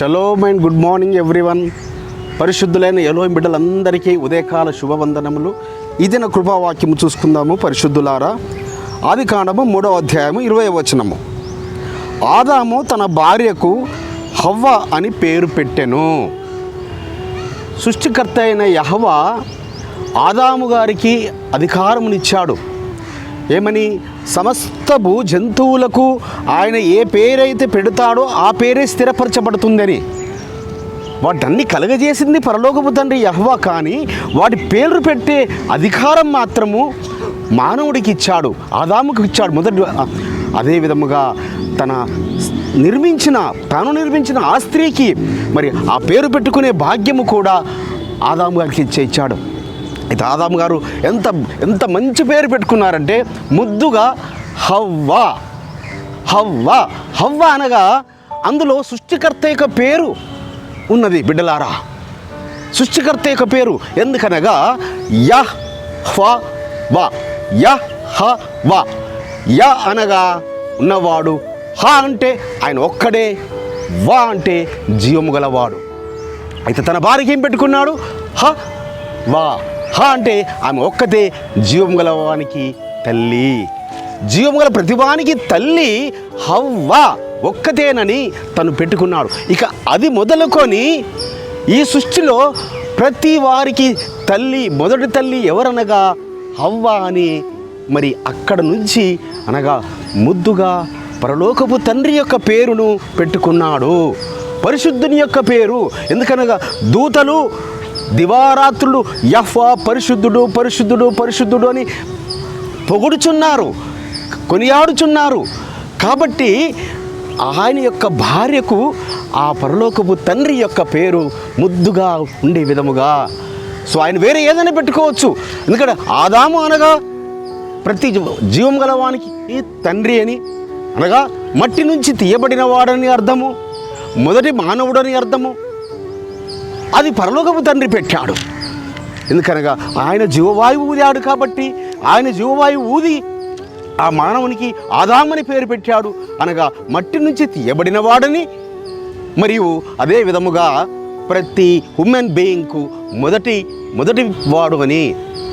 Shalom and good morning everyone. పరిశుద్ధులైన Elohim బిడ్డలందరికీ ఉదయకాల శుభవందనములు. ఇది నా కృపావాక్యము చూసుకుందాము. పరిశుద్ధులారా, ఆదికాండము 3వ అధ్యాయము 20వ వచనము. ఆదాము తన భార్యకు హవ్వ అని పేరు పెట్టెను. సృష్టికర్త అయిన యెహోవా ఆదాము గారికి అధికారమునిచ్చాడు. ఏమని? సమస్తపు జంతువులకు ఆయన ఏ పేరైతే పెడతాడో ఆ పేరే స్థిరపరచబడుతుందని. వాటన్ని కలగజేసింది పరలోకపు తండ్రి యెహోవా, కానీ వాటి పేర్లు పెట్టే అధికారం మాత్రము మానవుడికి ఇచ్చాడు, ఆదాముకు ఇచ్చాడు మొదటి. అదే విధముగా తాను నిర్మించిన ఆ స్త్రీకి మరి ఆ పేరు పెట్టుకునే భాగ్యము కూడా ఆదాము గారికి ఇచ్చాడు. అయితే ఆదాము గారు ఎంత మంచి పేరు పెట్టుకున్నారంటే ముద్దుగా హవ్వా. హవ్వా హవ్వ అనగా అందులో సృష్టికర్త యొక్క పేరు ఉన్నది. బిడ్డలారా, సృష్టికర్త యొక్క పేరు ఎందుకనగా యెహోవా. యెహోవా య అనగా ఉన్నవాడు, హ అంటే ఆయన ఒక్కడే, వా అంటే జీవము గలవాడు. అయితే తన భార్యకి ఏం పెట్టుకున్నాడు? హ వా. హ అంటే ఆమె ఒక్కతే, జీవం గలవానికి తల్లి. జీవం గల ప్రతివానికి తల్లి హవ్వ ఒక్కతేనని తను పెట్టుకున్నాడు. ఇక అది మొదలుకొని ఈ సృష్టిలో ప్రతి వారికి తల్లి, మొదటి తల్లి ఎవరనగా హవ్వ అని మరి అక్కడ నుంచి అనగా ముద్దుగా పరలోకపు తండ్రి యొక్క పేరును పెట్టుకున్నాడు. పరిశుద్ధుని యొక్క పేరు. ఎందుకనగా దూతలు దివారాత్రులు యెహోవా పరిశుద్ధుడు పరిశుద్ధుడు పరిశుద్ధుడు అని పొగుడుచున్నారు, కొనియాడుచున్నారు. కాబట్టి ఆయన యొక్క భార్యకు ఆ పరలోకపు తండ్రి యొక్క పేరు ముద్దుగా ఉండే విధముగా. సో ఆయన వేరే ఏదైనా పెట్టుకోవచ్చు. ఎందుకంటే ఆదాము అనగా ప్రతి జీవం గలవానికి తండ్రి అని, అనగా మట్టి నుంచి తీయబడిన వాడని అర్థము, మొదటి మానవుడని అర్థము. అది పరలోకపు తండ్రి పెట్టాడు. ఎందుకనగా ఆయన జీవవాయువు ఊదాడు కాబట్టి ఆయన జీవవాయువు ఊది ఆ మానవునికి ఆదామని పేరు పెట్టాడు, అనగా మట్టి నుంచి తీయబడిన వాడని. మరియు అదే విధముగా ప్రతి హ్యూమన్ బీయింగ్కు మొదటి వాడు అని,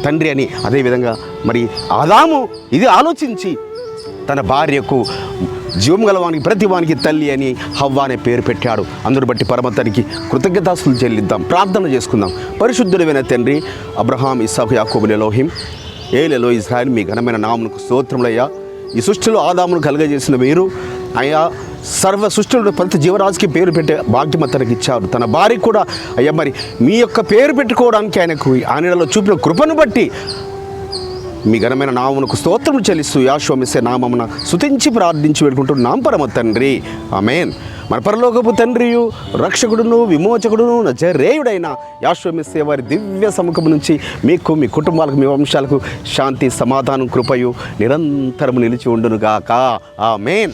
తండ్రి అని. అదేవిధంగా మరి ఆదాము ఇది ఆలోచించి తన భార్యకు జీవం గలవానికి ప్రతివానికి తల్లి అని హవ్వ అనే పేరు పెట్టాడు. అందును బట్టి పరమతనికి కృతజ్ఞతాస్తులు చెల్లిద్దాం, ప్రార్థన చేసుకుందాం. పరిశుద్ధుడైన తండ్రి, అబ్రహాం, ఇస్సాకు, యాకోబుల ఎలోహిం, ఏలెలో ఇజ్రాయిల్, మీ ఘనమైన నామమునకు స్తోత్రములయ్యా. ఈ సృష్టిలో ఆదామును కలుగజేసిన మీరు అయ్యా సర్వ సృష్టిలో ప్రతి జీవరాశికి పేరు పెట్టే భాగ్యం అతనికి ఇచ్చారు. తన భార్య కూడా అయ్యా మరి మీ యొక్క పేరు పెట్టుకోవడానికి ఆయనలో చూపిన కృపను బట్టి మీ ఘనమైన నామమునకు స్తోత్రములు చెల్లిస్తూ యాషోవా మెస్సీయ నామమున స్తుతించి ప్రార్థించి వేడుకుంటున్నాం పరమ తండ్రి, ఆమేన్. మన పరలోకపు తండ్రియు రక్షకుడును విమోచకుడును నజరేయుడైన యాషోవా మెస్సీయ వారి దివ్య సముఖము నుంచి మీకు, మీ కుటుంబాలకు, మీ వంశాలకు శాంతి, సమాధానం, కృపయు నిరంతరము నిలిచి ఉండునుగాక. ఆమేన్.